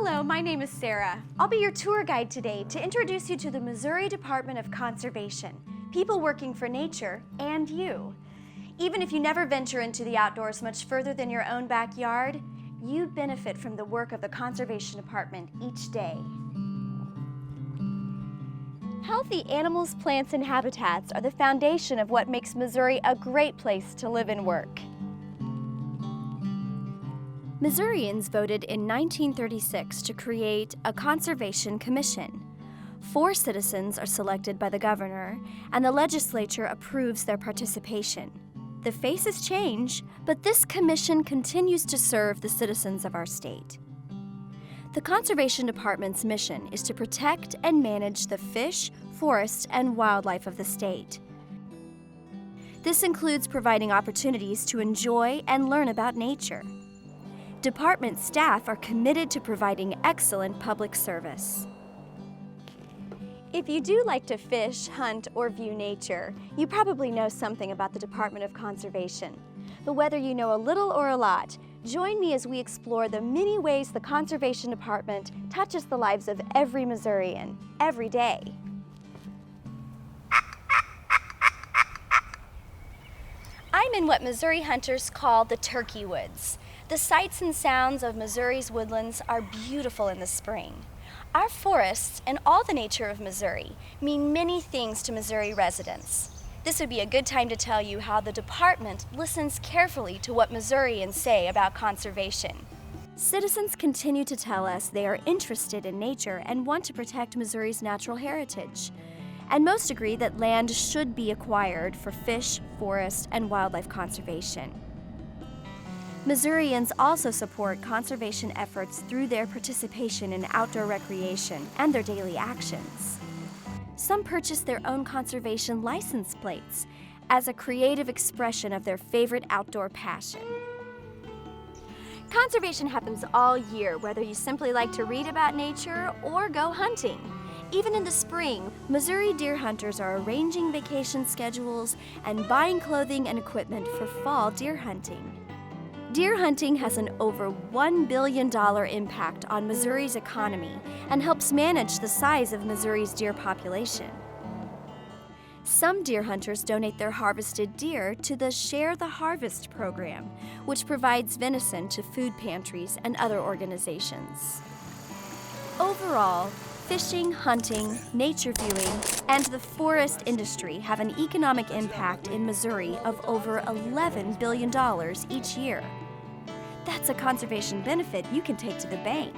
Hello, my name is Sarah. I'll be your tour guide today to introduce you to the Missouri Department of Conservation, people working for nature, and you. Even if you never venture into the outdoors much further than your own backyard, you benefit from the work of the Conservation Department each day. Healthy animals, plants, and habitats are the foundation of what makes Missouri a great place to live and work. Missourians voted in 1936 to create a Conservation Commission. 4 citizens are selected by the governor, and the legislature approves their participation. The faces change, but this commission continues to serve the citizens of our state. The Conservation Department's mission is to protect and manage the fish, forests, and wildlife of the state. This includes providing opportunities to enjoy and learn about nature. Department staff are committed to providing excellent public service. If you do like to fish, hunt, or view nature, you probably know something about the Department of Conservation. But whether you know a little or a lot, join me as we explore the many ways the Conservation Department touches the lives of every Missourian, every day. I'm in what Missouri hunters call the turkey woods. The sights and sounds of Missouri's woodlands are beautiful in the spring. Our forests and all the nature of Missouri mean many things to Missouri residents. This would be a good time to tell you how the department listens carefully to what Missourians say about conservation. Citizens continue to tell us they are interested in nature and want to protect Missouri's natural heritage. And most agree that land should be acquired for fish, forest, and wildlife conservation. Missourians also support conservation efforts through their participation in outdoor recreation and their daily actions. Some purchase their own conservation license plates as a creative expression of their favorite outdoor passion. Conservation happens all year, whether you simply like to read about nature or go hunting. Even in the spring, Missouri deer hunters are arranging vacation schedules and buying clothing and equipment for fall deer hunting. Deer hunting has an over $1 billion impact on Missouri's economy and helps manage the size of Missouri's deer population. Some deer hunters donate their harvested deer to the Share the Harvest program, which provides venison to food pantries and other organizations. Overall, fishing, hunting, nature viewing, and the forest industry have an economic impact in Missouri of over $11 billion each year. That's a conservation benefit you can take to the bank.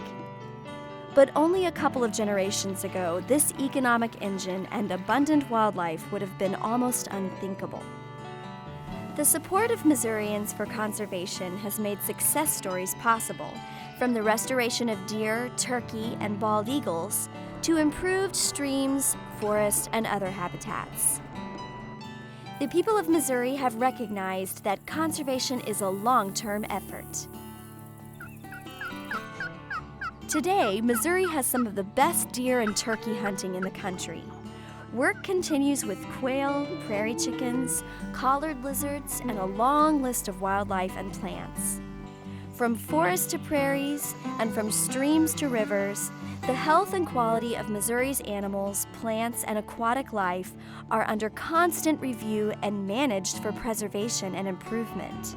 But only a couple of generations ago, this economic engine and abundant wildlife would have been almost unthinkable. The support of Missourians for conservation has made success stories possible, from the restoration of deer, turkey, and bald eagles, to improved streams, forests, and other habitats. The people of Missouri have recognized that conservation is a long-term effort. Today, Missouri has some of the best deer and turkey hunting in the country. Work continues with quail, prairie chickens, collared lizards, and a long list of wildlife and plants. From forests to prairies, and from streams to rivers, the health and quality of Missouri's animals, plants, and aquatic life are under constant review and managed for preservation and improvement.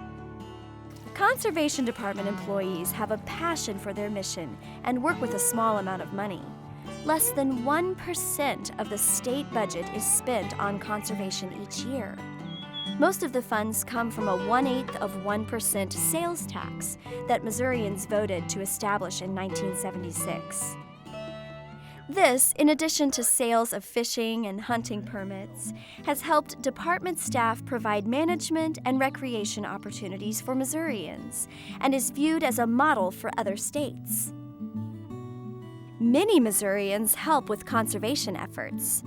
Conservation Department employees have a passion for their mission and work with a small amount of money. Less than 1% of the state budget is spent on conservation each year. Most of the funds come from a 1/8% sales tax that Missourians voted to establish in 1976. This, in addition to sales of fishing and hunting permits, has helped department staff provide management and recreation opportunities for Missourians and is viewed as a model for other states. Many Missourians help with conservation efforts.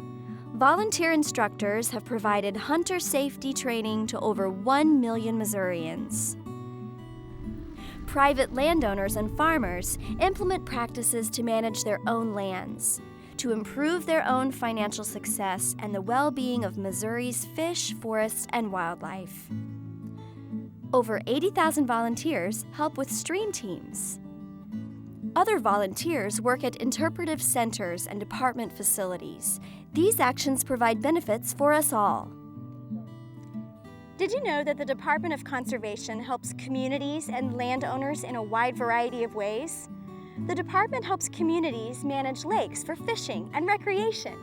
Volunteer instructors have provided hunter safety training to over 1 million Missourians. Private landowners and farmers implement practices to manage their own lands, to improve their own financial success and the well-being of Missouri's fish, forests, and wildlife. Over 80,000 volunteers help with stream teams. Other volunteers work at interpretive centers and department facilities. These actions provide benefits for us all. Did you know that the Department of Conservation helps communities and landowners in a wide variety of ways? The department helps communities manage lakes for fishing and recreation.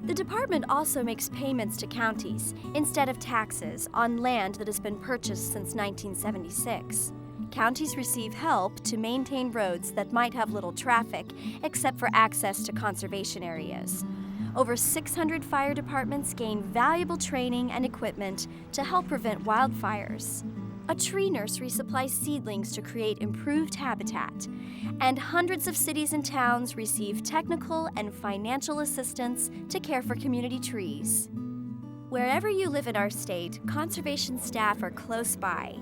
The department also makes payments to counties instead of taxes on land that has been purchased since 1976. Counties receive help to maintain roads that might have little traffic except for access to conservation areas. Over 600 fire departments gain valuable training and equipment to help prevent wildfires. A tree nursery supplies seedlings to create improved habitat. And hundreds of cities and towns receive technical and financial assistance to care for community trees. Wherever you live in our state, conservation staff are close by.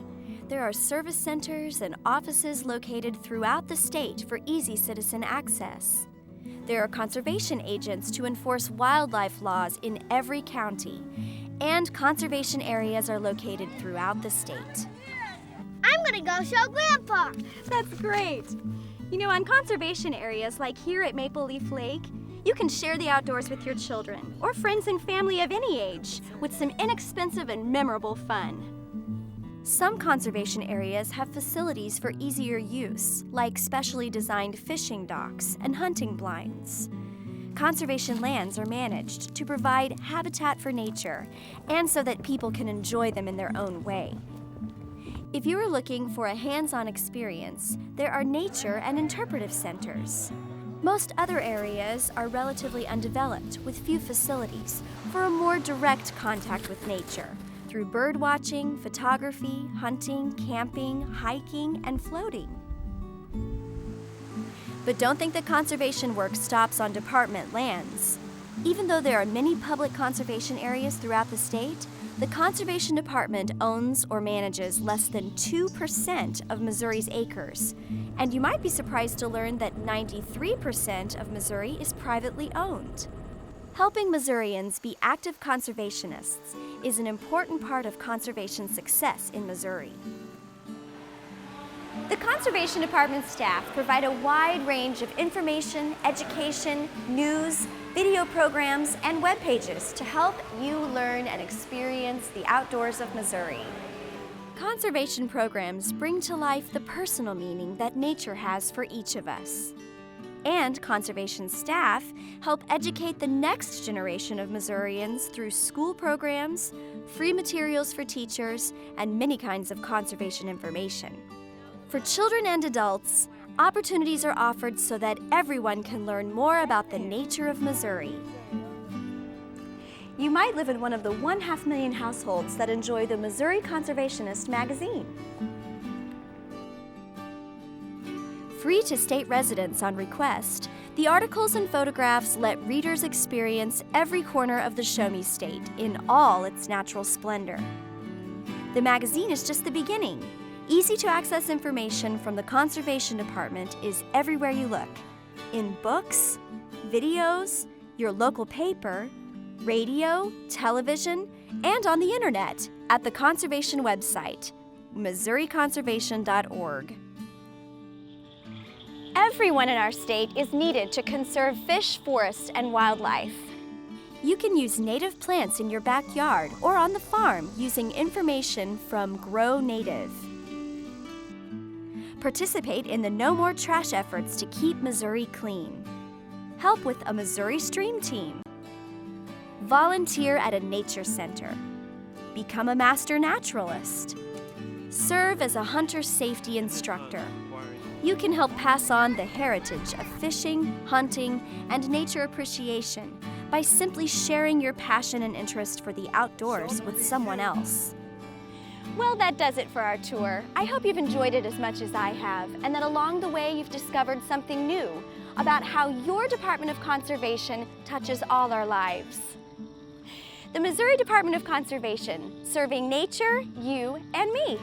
There are service centers and offices located throughout the state for easy citizen access. There are conservation agents to enforce wildlife laws in every county, and conservation areas are located throughout the state. I'm gonna go show Grandpa. That's great. You know, on conservation areas like here at Maple Leaf Lake, you can share the outdoors with your children or friends and family of any age with some inexpensive and memorable fun. Some conservation areas have facilities for easier use, like specially designed fishing docks and hunting blinds. Conservation lands are managed to provide habitat for nature and so that people can enjoy them in their own way. If you are looking for a hands-on experience, there are nature and interpretive centers. Most other areas are relatively undeveloped with few facilities for a more direct contact with nature through bird watching, photography, hunting, camping, hiking, and floating. But don't think that conservation work stops on department lands. Even though there are many public conservation areas throughout the state, the Conservation Department owns or manages less than 2% of Missouri's acres. And you might be surprised to learn that 93% of Missouri is privately owned. Helping Missourians be active conservationists is an important part of conservation success in Missouri. The Conservation Department staff provide a wide range of information, education, news, video programs, and web pages to help you learn and experience the outdoors of Missouri. Conservation programs bring to life the personal meaning that nature has for each of us. And conservation staff help educate the next generation of Missourians through school programs, free materials for teachers, and many kinds of conservation information. For children and adults, opportunities are offered so that everyone can learn more about the nature of Missouri. You might live in one of the 1.5 million households that enjoy the Missouri Conservationist magazine. Free to state residents on request, the articles and photographs let readers experience every corner of the Show Me State in all its natural splendor. The magazine is just the beginning. Easy-to-access information from the Conservation Department is everywhere you look. In books, videos, your local paper, radio, television, and on the internet at the conservation website, MissouriConservation.org. Everyone in our state is needed to conserve fish, forests, and wildlife. You can use native plants in your backyard or on the farm using information from Grow Native. Participate in the No More Trash efforts to keep Missouri clean. Help with a Missouri Stream Team. Volunteer at a nature center. Become a master naturalist. Serve as a hunter safety instructor. You can help pass on the heritage of fishing, hunting, and nature appreciation by simply sharing your passion and interest for the outdoors with someone else. Well, that does it for our tour. I hope you've enjoyed it as much as I have, and that along the way you've discovered something new about how your Department of Conservation touches all our lives. The Missouri Department of Conservation, serving nature, you, and me.